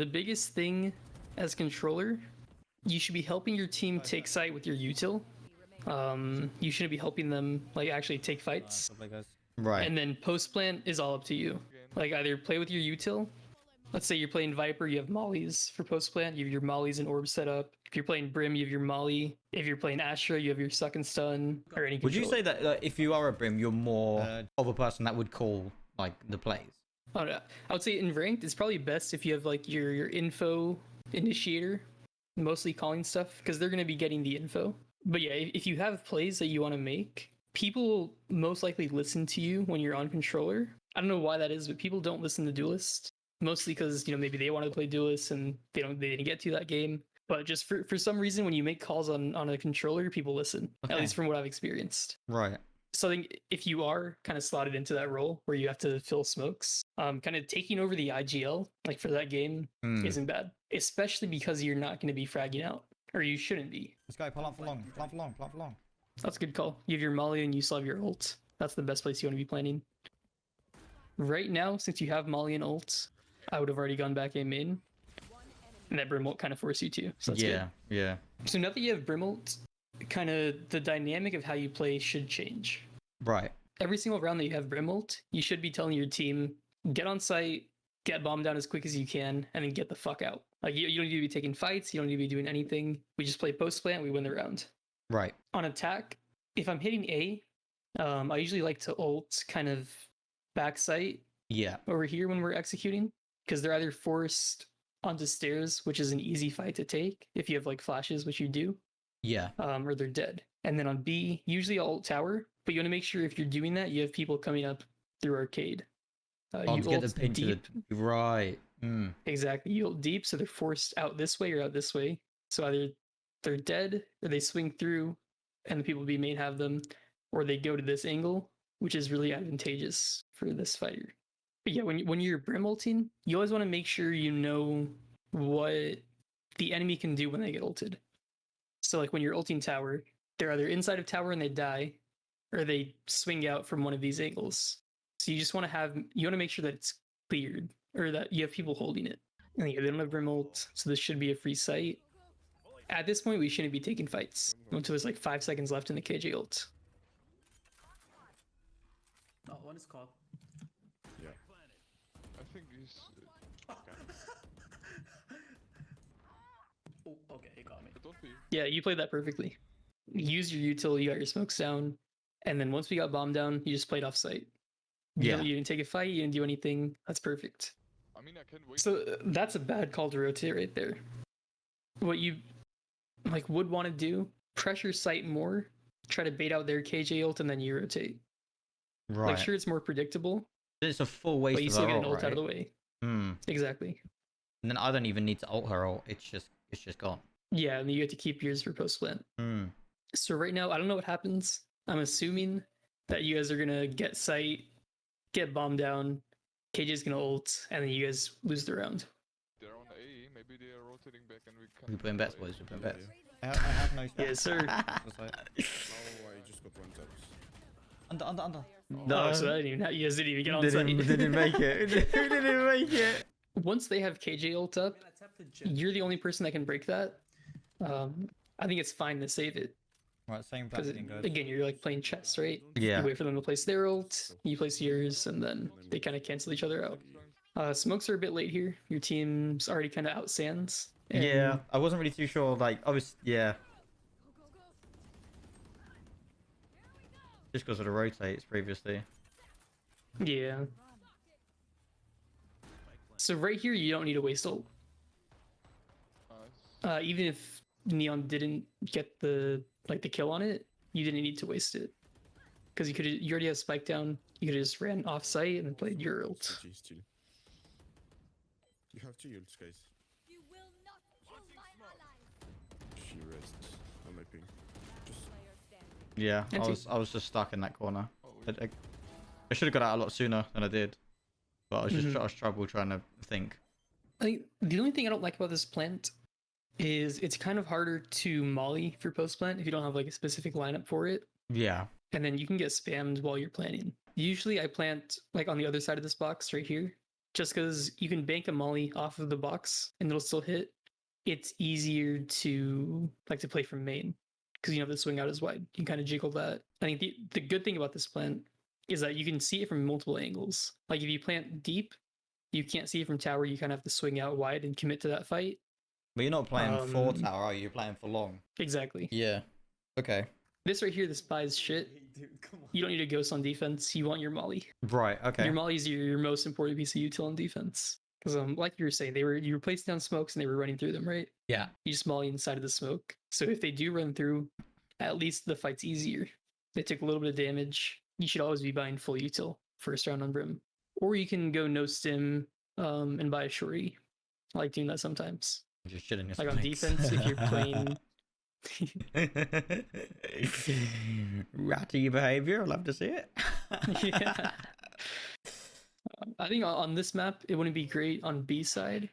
the biggest thing as controller, you should be helping your team take site with your util. You shouldn't be helping them like actually take fights. Right. And then post plant is all up to you. Like either play with your util. Let's say you're playing Viper, you have mollies for post plant. You have your mollies and orbs set up. If you're playing Brim, you have your molly. If you're playing Astra, you have your suck and stun or any. Would you say that if you are a Brim, you're more of a person that would call like the plays? Oh no, I would say in ranked, it's probably best if you have like your info initiator, mostly calling stuff because they're gonna be getting the info. But yeah, if you have plays that you want to make, people will most likely listen to you when you're on controller. I don't know why that is, but people don't listen to duelists. Mostly because, you know, maybe they want to play duelists and they didn't get to that game. But just for some reason, when you make calls on a controller, people listen. Okay. At least from what I've experienced. Right. So I think if you are kind of slotted into that role where you have to fill smokes, kind of taking over the IGL like for that game isn't bad, especially because you're not going to be fragging out, or you shouldn't be. Let's go. Pull up for long. Pull up for long. Pull up for long. That's a good call. You have your molly and you still have your ult. That's the best place you want to be planning. Right now, since you have molly and ult, I would have already gone back A main. And that Brim ult kind of force you to. So that's good. Yeah. So now that you have Brim ult, kind of the dynamic of how you play should change. Right. Every single round that you have Brim ult, you should be telling your team, get on site, get bombed down as quick as you can, and then get the fuck out. Like you don't need to be taking fights, you don't need to be doing anything. We just play post plant, we win the round. Right. On attack, if I'm hitting A, I usually like to ult kind of back site over here when we're executing. Because they're either forced onto stairs, which is an easy fight to take if you have like flashes, which you do. Yeah. Or they're dead. And then on B, usually I'll ult tower, but you want to make sure if you're doing that, you have people coming up through arcade. You get the pin deep. Right. Exactly. You ult deep, so they're forced out this way or out this way. So either they're dead or they swing through and the people B main have them, or they go to this angle, which is really advantageous for this fighter. But yeah, when you're Brim ulting, you always want to make sure you know what the enemy can do when they get ulted. So like when you're ulting tower, they're either inside of tower and they die, or they swing out from one of these angles. So you just want to make sure that it's cleared, or that you have people holding it. And yeah, they don't have Brim ult, so this should be a free sight. At this point, we shouldn't be taking fights until there's like 5 seconds left in the KJ ult. Oh, one is called. I think he's... Oh, okay, he got me. Yeah, you played that perfectly. Use your util, you got your smokes down, and then once we got bombed down, you just played off site. You didn't take a fight, you didn't do anything. That's perfect. I mean, I can wait. So that's a bad call to rotate right there. What you would want to do, pressure site more, try to bait out their KJ ult, and then you rotate. Right. Like sure, it's more predictable. It's a full waste but you of still get her an ult ult, out of the way. Exactly. And then I don't even need to ult her ult. It's just gone. Yeah, and you get to keep yours for post plant. So right now, I don't know what happens. I'm assuming that you guys are gonna get site, get bombed down, KJ's gonna ult, and then you guys lose the round. They're on A, maybe they are rotating back and we can... We're playing bets, boys. We're playing bets. I have no stuff. Yes, sir. Oh, I just got one taps. Under. No, so that didn't even, you guys didn't even get on site. Didn't make it. Didn't make it. Once they have KJ ult up, you're the only person that can break that. I think it's fine to save it. Right, same Because thing goes. again, you're like playing chess, right? Yeah. You wait for them to place their ult, you place yours, and then they kind of cancel each other out. Smokes are a bit late here. Your team's already kind of out sands. Yeah, I wasn't really too sure. Like, I was, yeah. Just because of the rotates previously. Yeah. So right here, you don't need to waste ult. Even if Neon didn't get the kill on it, you didn't need to waste it. Because you already have spike down. You could have just ran off site and then played your ult. You have 2 ults, guys. You will not kill my ally. She rests on my ping. Just Yeah, I was just stuck in that corner. I should have got out a lot sooner than I did, but I was just I was trouble trying to think. I think the only thing I don't like about this plant is it's kind of harder to molly for post plant if you don't have like a specific lineup for it. Yeah. And then you can get spammed while you're planning. Usually I plant like on the other side of this box right here. just because you can bank a molly off of the box and it'll still hit. It's easier to play from main because you have the swing out as wide. You can kind of jiggle that. I think the good thing about this plant is that you can see it from multiple angles. Like if you plant deep, you can't see it from tower. You kind of have to swing out wide and commit to that fight. But you're not playing for tower, are you? You're playing for long. Exactly. Yeah. Okay. This right here, this buys shit. Dude, come on. You don't need a ghost on defense. You want your molly. Right. Okay. Your molly is your most important piece of util on defense. Because like you were saying, you were placing down smokes and they were running through them, right? Yeah. You just molly inside of the smoke. So if they do run through, at least the fight's easier. They took a little bit of damage. You should always be buying full util first round on Brim. Or you can go no stim and buy a shorty. I like doing that sometimes. Just shitting your Like on stomachs. defense, if you're playing ratty behavior. I love to see it. yeah. I think on this map, it wouldn't be great on B side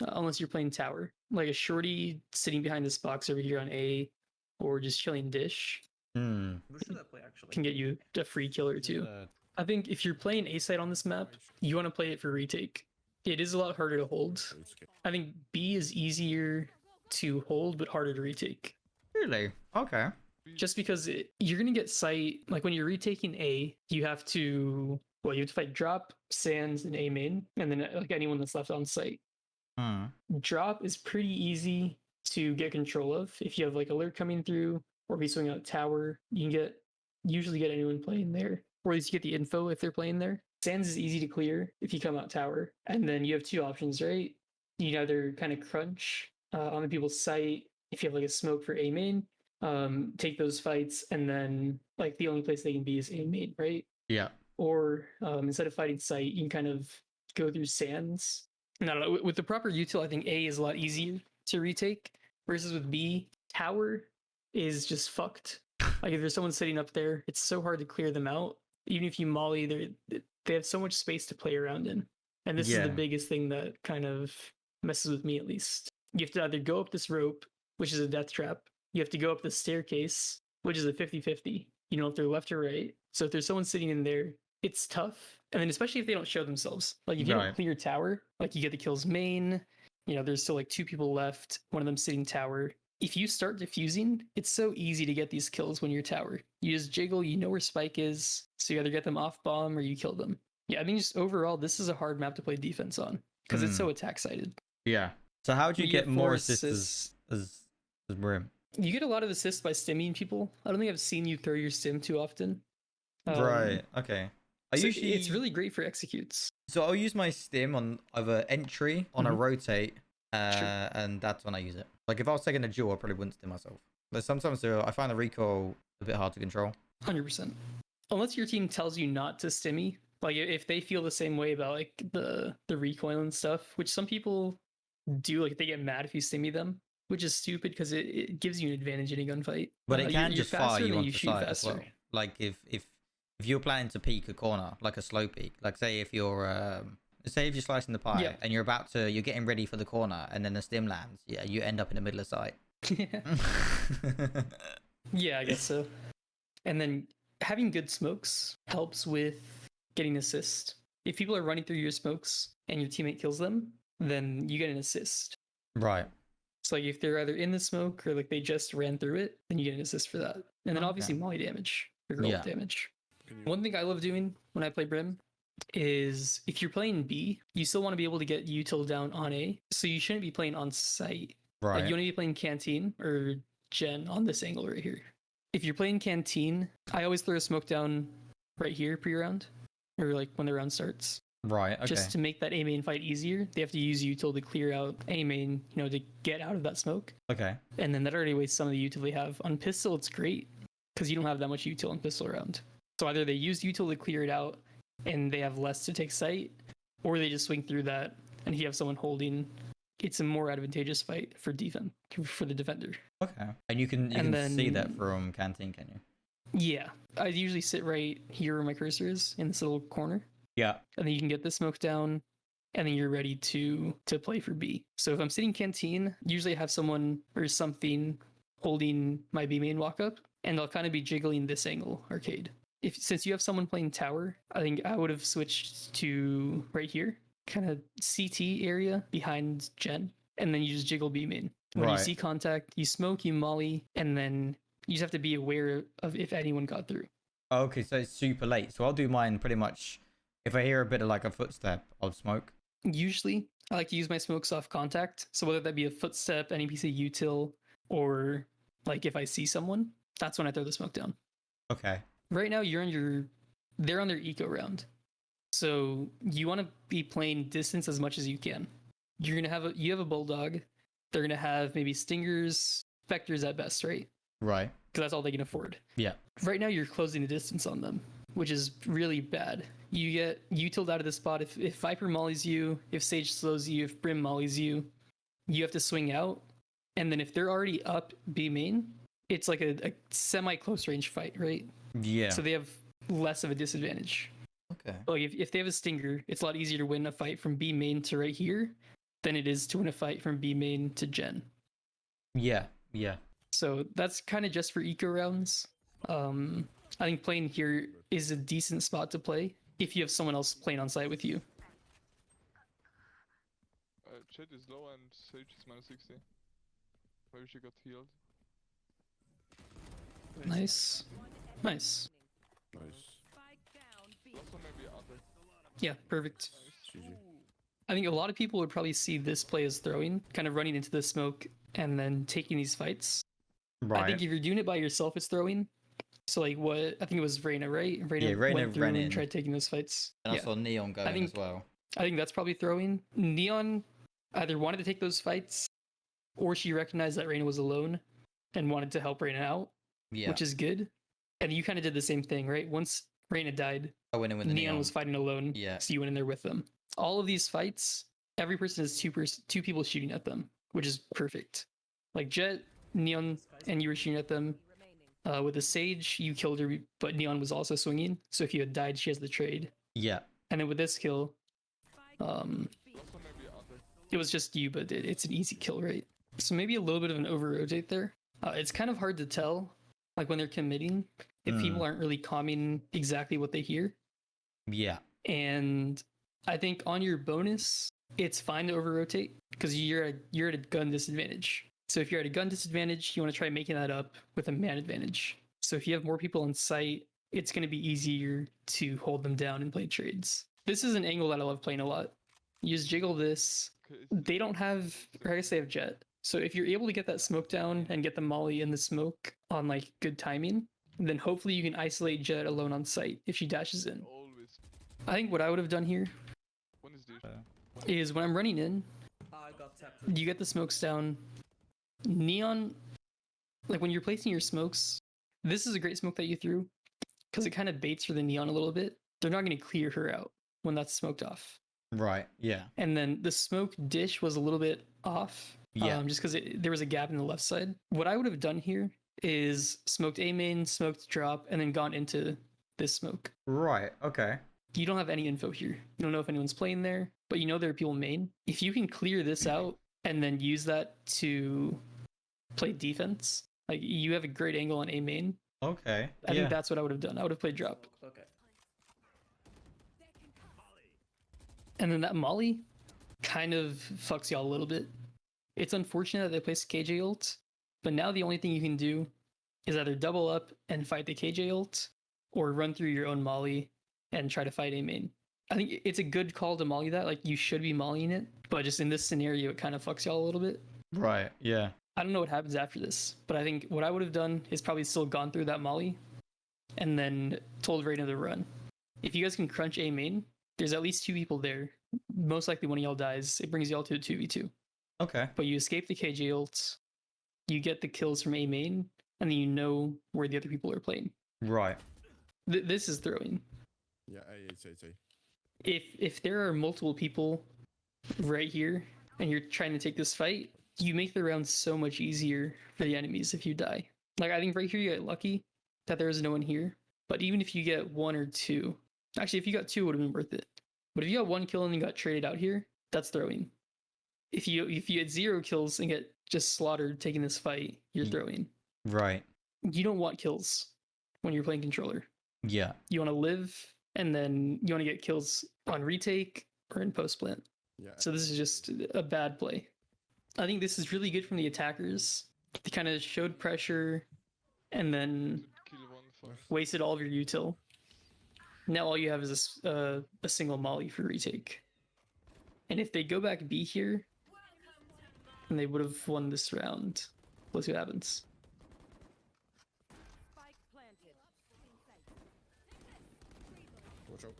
unless you're playing tower. Like a shorty sitting behind this box over here on A or just chilling dish Who should I play actually? can get you a free kill or two. I think if you're playing A side on this map, you want to play it for retake. It is a lot harder to hold. I think B is easier to hold but harder to retake. Really? Okay. Just because you're going to get sight, like when you're retaking A, you have to fight drop, sands, and A main, and then like anyone that's left on site. Drop is pretty easy to get control of. If you have like alert coming through, or if you swing out tower, you can usually get anyone playing there, or at least you get the info if they're playing there. Sands is easy to clear if you come out tower, and then you have two options, right? You can either kind of crunch on the people's site if you have like a smoke for A main, take those fights, and then like the only place they can be is A main, right? Yeah. Or instead of fighting site, you can kind of go through sands. No, with the proper util, I think A is a lot easier to retake versus with B, tower is just fucked. Like if there's someone sitting up there, it's so hard to clear them out. Even if you molly, they have so much space to play around in. And this is the biggest thing that kind of messes with me, at least. You have to either go up this rope, which is a death trap. You have to go up the staircase, which is a 50-50. You know, if they're left or right. So if there's someone sitting in there, it's tough. And then especially if they don't show themselves. Like if you don't clear tower, like you get the kills main, you know, there's still like two people left, one of them sitting tower. If you start diffusing, it's so easy to get these kills when you're tower. You just jiggle, you know where Spike is, so you either get them off bomb or you kill them. Yeah, I mean, just overall, this is a hard map to play defense on because it's so attack-sided. Yeah. So how do you get more assists as Brim? You get a lot of assists by stimming people. I don't think I've seen you throw your stim too often. Right, okay. It's really great for executes. So I'll use my stim on either entry, on a rotate, and that's when I use it. Like if I was taking a duel, I probably wouldn't stim myself. But sometimes I find the recoil a bit hard to control. 100%. Unless your team tells you not to stimmy, like if they feel the same way about like the recoil and stuff, which some people do, like they get mad if you stimmy them, which is stupid because it gives you an advantage in a gunfight. But it can just fire you onto you side as well. Like if you're planning to peek a corner, like a slow peek, like say if you're slicing the pie and you're getting ready for the corner and then the stim lands, you end up in the middle of sight. Yeah, I guess so. And then having good smokes helps with getting assist. If people are running through your smokes and your teammate kills them, then you get an assist. Right. So like if they're either in the smoke or like they just ran through it, then you get an assist for that. And then obviously molly damage or roll damage. One thing I love doing when I play Brim is if you're playing B, you still want to be able to get util down on A. So you shouldn't be playing on site. Right. Like you want to be playing canteen or gen on this angle right here. If you're playing canteen, I always throw a smoke down right here pre-round or like when the round starts. Right, okay. Just to make that A main fight easier, they have to use util to clear out A main, you know, to get out of that smoke. Okay. And then that already wastes some of the util they have. On pistol, it's great because you don't have that much util on pistol round. So either they use util to clear it out and they have less to take sight, or they just swing through that and if you have someone holding, it's a more advantageous fight for the defender. Okay. And you can see that from canteen, can you? Yeah. I usually sit right here where my cursor is in this little corner. Yeah. And then you can get the smoke down and then you're ready to play for B. So if I'm sitting canteen, usually I have someone or something holding my B main walk up and I'll kind of be jiggling this angle arcade. Since you have someone playing tower, I think I would have switched to right here kind of CT area behind Jen, and then you just jiggle B main. When you Right. see contact, you smoke, you molly, and then you just have to be aware of if anyone got through. Okay, so it's super late. So I'll do mine pretty much. If I hear a bit of like a footstep, I'll smoke. Usually, I like to use my smokes off contact. So whether that be a footstep, NPC util, or like if I see someone, that's when I throw the smoke down. Okay. Right now, they're on their eco round. So you want to be playing distance as much as you can. You have a bulldog. They're gonna have maybe stingers, vectors at best, right? Right. Because that's all they can afford. Yeah. Right now, you're closing the distance on them, which is really bad. You get utiled out of the spot if Viper mollies you, if Sage slows you, if Brim mollies you, you have to swing out. And then if they're already up B main, it's like a semi close range fight, right? Yeah. So they have less of a disadvantage. Okay. Like if they have a stinger, it's a lot easier to win a fight from B main to right here than it is to win a fight from B main to Gen. Yeah. Yeah. So that's kind of just for eco rounds. I think playing here is a decent spot to play if you have someone else playing on site with you. Chat is low and Sage is minus 60. Maybe she got healed. Nice. Nice. Nice. Last one maybe under. Yeah, perfect. GG. I think a lot of people would probably see this play as throwing, kind of running into the smoke and then taking these fights. Right. I think if you're doing it by yourself, it's throwing. So like what I think it was Reyna, right? Yeah, Reyna went through ran in. and tried taking those fights. and I Yeah. saw Neon going think- as well. I think that's probably throwing. Neon either wanted to take those fights or she recognized that Reyna was alone and wanted to help Reyna out, Yeah. which is good. And you kind of did the same thing, right? Once Reyna died, I went in with the Neon Neon. was fighting alone. Yeah. So you went in there with them. All of these fights, every person has two people shooting at them, which is perfect. Like Jet, Neon, and you were shooting at them. With the Sage, you killed her, but Neon was also swinging. So if you had died, she has the trade. Yeah. And then with this kill, Last one maybe under. it was just you, but it's an easy kill, right? So maybe a little bit of an over rotate there. It's kind of hard to tell, like when they're committing, if people aren't really calming exactly what they hear. Yeah. And I think on your bonus, it's fine to over rotate because you're at a gun disadvantage. So if you're at a gun disadvantage, you want to try making that up with a man advantage. So if you have more people on site, it's going to be easier to hold them down and play trades. This is an angle that I love playing a lot. You just jiggle this. Okay, it's They don't have, or I guess they have jet. So if you're able to get that smoke down and get the molly in the smoke on like good timing, then hopefully you can isolate jet alone on site if she dashes in. always. I think what I would have done here One is this. is when I'm running in, I got tapped. you get the smokes down. Neon, like when you're placing your smokes, this is a great smoke that you threw because it kind of baits for the Neon a little bit. They're not going to clear her out when that's smoked off. Right. Yeah. And then the smoke dish was a little bit off. Yeah. Just because there was a gap in the left side. What I would have done here is smoked A main, smoked drop, and then gone into this smoke. Right. Okay. You don't have any info here. You don't know if anyone's playing there, but you know there are people main. If you can clear this out and then use that to play defense, like you have a great angle on A main. Okay. I yeah. think that's what I would have done. I would have played drop. Okay. And then that molly kind of fucks y'all a little bit. It's unfortunate that they placed KJ ult, but now the only thing you can do is either double up and fight the KJ ult, or run through your own molly and try to fight A main. I think it's a good call to molly that. Like you should be mollying it, but just in this scenario, it kind of fucks y'all a little bit. Right. Yeah. I don't know what happens after this, but I think what I would have done is probably still gone through that molly and then told Reyna to run. If you guys can crunch A main, there's at least two people there. Most likely one of y'all dies. It brings y'all to a 2v2. Okay. But you escape the KJ ult, you get the kills from A main, and then you know where the other people are playing. Right. This is throwing. Yeah, A. If there are multiple people right here and you're trying to take this fight, you make the round so much easier for the enemies if you die. Like I think right here you get lucky that there was no one here. But even if you get one or two, actually if you got two, it would have been worth it. But if you got one kill and you got traded out here, that's throwing. If you had 0 kills and get just slaughtered taking this fight, you're throwing. Right. You don't want kills when you're playing controller. Yeah. You want to live, and then you want to get kills on retake, or in post plant. Yeah. So this is just a bad play. I think this is really good from the attackers. They kind of showed pressure and then Kill one first. wasted all of your util. Now all you have is a single molly for retake. And if they go back B here, then they would have won this round. Let's see what happens. Spike planted. Watch out.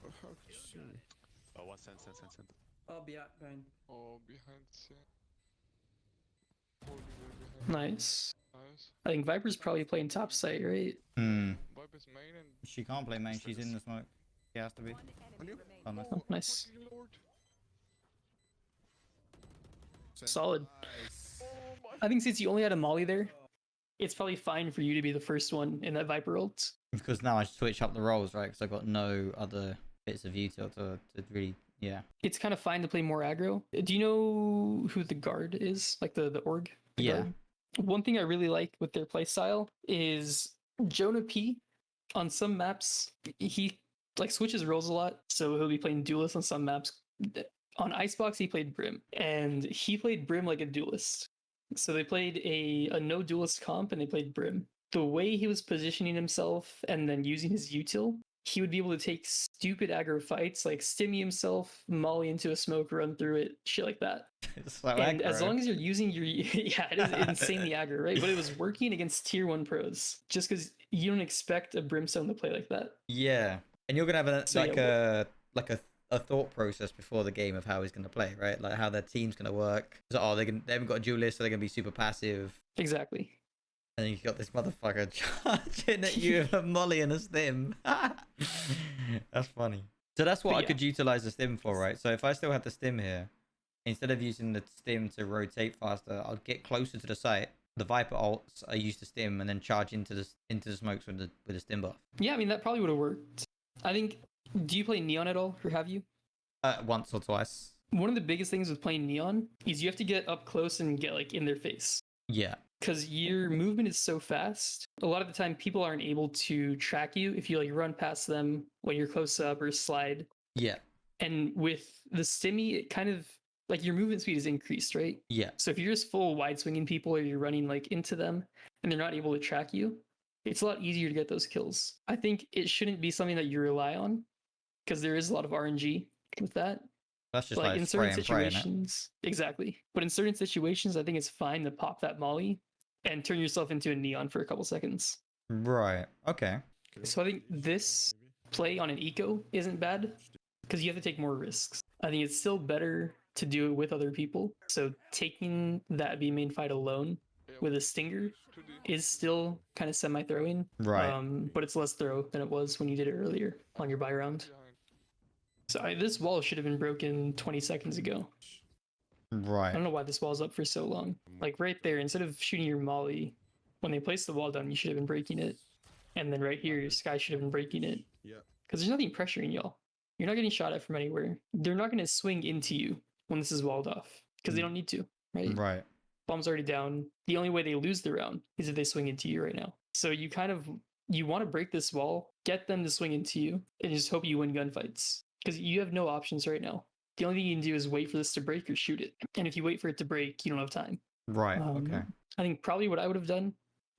Oh, how could you see me? Oh, one send. Oh, behind. Oh, behind. Yeah. Holding there behind. Nice. Nice. I think Viper's probably playing top site, right? Hmm. Viper's main and. She can't play main. She's in the smoke. She has to be. On you? Oh, nice. Oh, nice. Fucking lord. Solid. Nice. Oh my. I think since you only had a molly there, it's probably fine for you to be the first one in that Viper ult. Because now I switch up the roles, right? Because I've got no other bits of util to really, yeah. It's kind of fine to play more aggro. Do you know who the guard is? Like the org? The Yeah. guard? One thing I really like with their playstyle is Jonah P. On some maps, he like switches roles a lot. So he'll be playing duelist on some maps. On Icebox, he played Brim, and he played Brim like a duelist. So they played a no duelist comp, and they played Brim. The way he was positioning himself and then using his util, he would be able to take stupid aggro fights, like stimmy himself, molly into a smoke, run through it, shit like that. It's so And aggro. as long as you're using your yeah, it is insanely aggro, right? But it was working against tier 1 pros just because you don't expect a brimstone to play like that. Yeah, and you're gonna have a, So, like yeah, a thought process before the game of how he's gonna play, right? Like how their team's gonna work. So, they haven't got a duelist, so they're gonna be super passive. Exactly. And then you got this motherfucker charging at you with a molly and a stim. That's funny. So that's what But I yeah. could utilize the stim for, right? So if I still had the stim here, instead of using the stim to rotate faster, I'll get closer to the site. The Viper ults, I use the stim and then charge into the smokes with the stim buff. Yeah, I mean, that probably would have worked. I think, do you play Neon at all, or have you? Once or twice. One of the biggest things with playing Neon is you have to get up close and get like in their face. Yeah. Because your movement is so fast. A lot of the time, people aren't able to track you if you like run past them when you're close up or slide. Yeah. And with the stimmy, it kind of like your movement speed is increased, right? Yeah. So if you're just full wide swinging people or you're running like into them and they're not able to track you, it's a lot easier to get those kills. I think it shouldn't be something that you rely on because there is a lot of RNG with that. That's just Like like in spray certain and pray, innit? situations, exactly. But in certain situations, I think it's fine to pop that molly and turn yourself into a neon for a couple seconds. Right. Okay. So I think this play on an eco isn't bad because you have to take more risks. I think it's still better to do it with other people. So taking that B main fight alone with a stinger is still kind of semi-throwing. Right. But it's less throw than it was when you did it earlier on your buy round. So this wall should have been broken 20 seconds ago. I Right. don't know why this wall's up for so long. Like right there, instead of shooting your molly, when they placed the wall down, you should have been breaking it. And then right here, Sky should have been breaking it. Yeah. Because there's nothing pressuring y'all. You're not getting shot at from anywhere. They're not going to swing into you when this is walled off. Because they don't need to, right? Right. Bomb's already down. The only way they lose the round is if they swing into you right now. So you want to break this wall, get them to swing into you, and just hope you win gunfights. Because you have no options right now. The only thing you can do is wait for this to break or shoot it. And if you wait for it to break, you don't have time. Right. Okay. I think probably what I would have done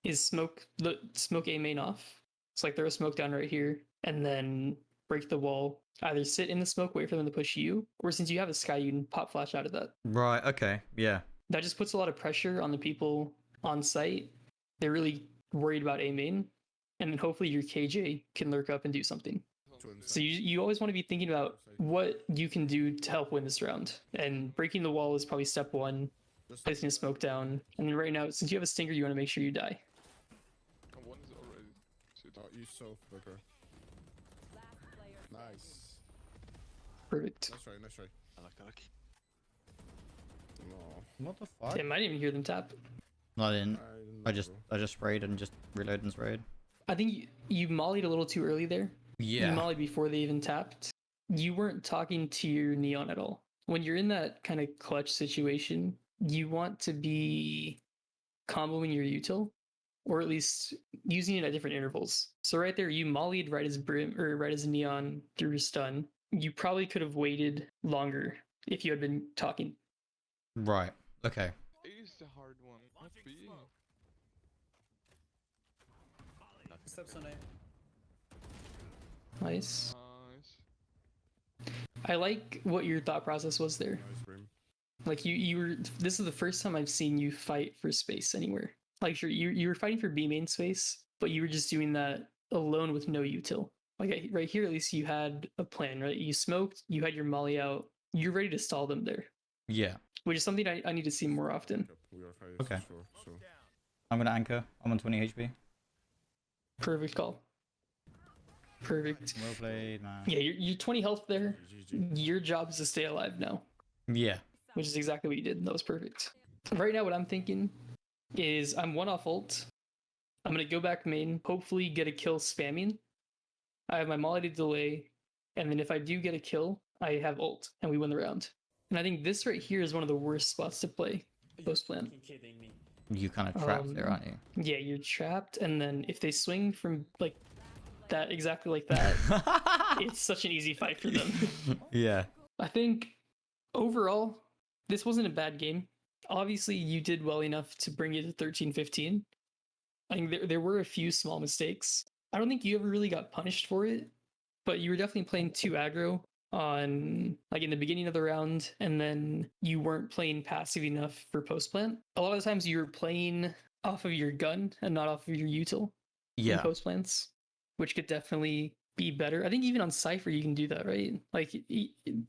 is smoke A main off. It's like throw a smoke down right here and then break the wall. Either sit in the smoke, wait for them to push you, or since you have a Sky, you can pop flash out of that. Right. Okay. Yeah. That just puts a lot of pressure on the people on site. They're really worried about A main, and then hopefully your KJ can lurk up and do something. So you always want to be thinking about what you can do to help win this round. And breaking the wall is probably step one, placing a smoke down. And then right now, since you have a stinger, you want to make sure you die. One is already. Shit. Oh, you so Becker. Nice. Perfect. Nice try, nice try. I like. No. What the fuck? Damn, I didn't even hear them tap. No, I didn't. didn't I know, just bro. sprayed and just reloaded and sprayed. I think you mollied a little too early there. You Yeah. mollied before they even tapped. You weren't talking to your neon at all. When you're in that kind of clutch situation, you want to be comboing your util or at least using it at different intervals. So right there, you mollied right as Brim or right as Neon through stun. You probably could have waited longer if you had been talking. Right. Okay. A is the hard one, not B. Steps on A. Nice. Nice. I like what your thought process was there. Nice, Brim. Like you were. This is the first time I've seen you fight for space anywhere. Like sure, you were fighting for B main space, but you were just doing that alone with no util. Like right here, at least you had a plan, right? You smoked, you had your molly out, you're ready to stall them there, Yeah. which is something I need to see more often. Yep, we are high Okay. sure, so. I'm gonna anchor. I'm on 20 HP. Perfect call. Perfect. Well played, man. Yeah, you're 20 health there. GG. Your job is to stay alive now, Yeah. which is exactly what you did. And that was perfect. Right now, what I'm thinking is I'm one off ult. I'm going to go back main, hopefully get a kill spamming. I have my molly to delay. And then if I do get a kill, I have ult and we win the round. And I think this right here is one of the worst spots to play post plan. Fucking kidding me. You kind of trapped there, aren't you? Yeah, you're trapped. And then if they swing from like that, exactly like that, it's such an easy fight for them. Yeah. I think overall, this wasn't a bad game. Obviously, you did well enough to bring it to 13-15. I think there were a few small mistakes. I don't think you ever really got punished for it, but you were definitely playing too aggro on like in the beginning of the round, and then you weren't playing passive enough for post plant. A lot of the times you were playing off of your gun and not off of your util in Yeah. post plants, which could definitely be better. I think even on Cypher you can do that, right? Like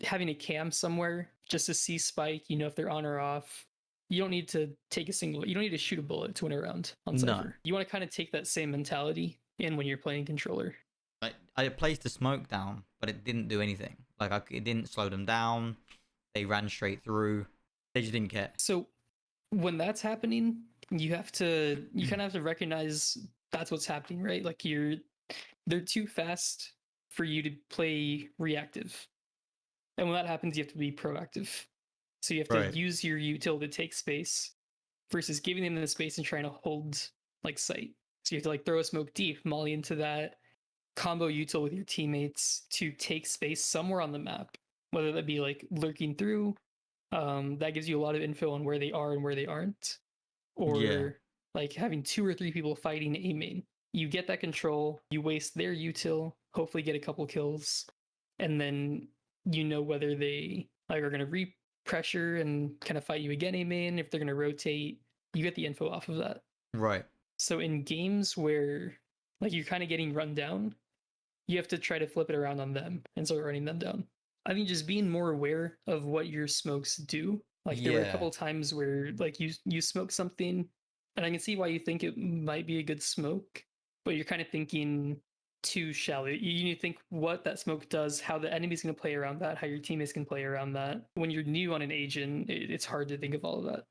having a cam somewhere just to see spike, you know, if they're on or off. You don't need to take you don't need to shoot a bullet to win a round on No. Cypher. You want to kind of take that same mentality in when you're playing controller. I placed the smoke down, but it didn't do anything. Like it didn't slow them down. They ran straight through. They just didn't care. So when that's happening, you kind of have to recognize that's what's happening, right? Like they're too fast for you to play reactive. And when that happens, you have to be proactive. So you have to Right. use your util to take space versus giving them the space and trying to hold like sight. So you have to like throw a smoke deep, molly into that, combo util with your teammates to take space somewhere on the map, whether that be like lurking through. That gives you a lot of info on where they are and where they aren't, or Yeah. like having 2 or 3 people fighting a main. You get that control, you waste their util, hopefully get a couple kills, and then you know whether they like are going to re-pressure and kind of fight you again a main. If they're going to rotate, you get the info off of that. Right. So in games where like you're kind of getting run down, you have to try to flip it around on them and start running them down. I think just being more aware of what your smokes do. Like there were a Yeah. couple of times where like you smoke something, and I can see why you think it might be a good smoke, but you're kind of thinking too shallow. You need to think what that smoke does, how the enemy's going to play around that, how your teammates can play around that. When you're new on an agent, it's hard to think of all of that.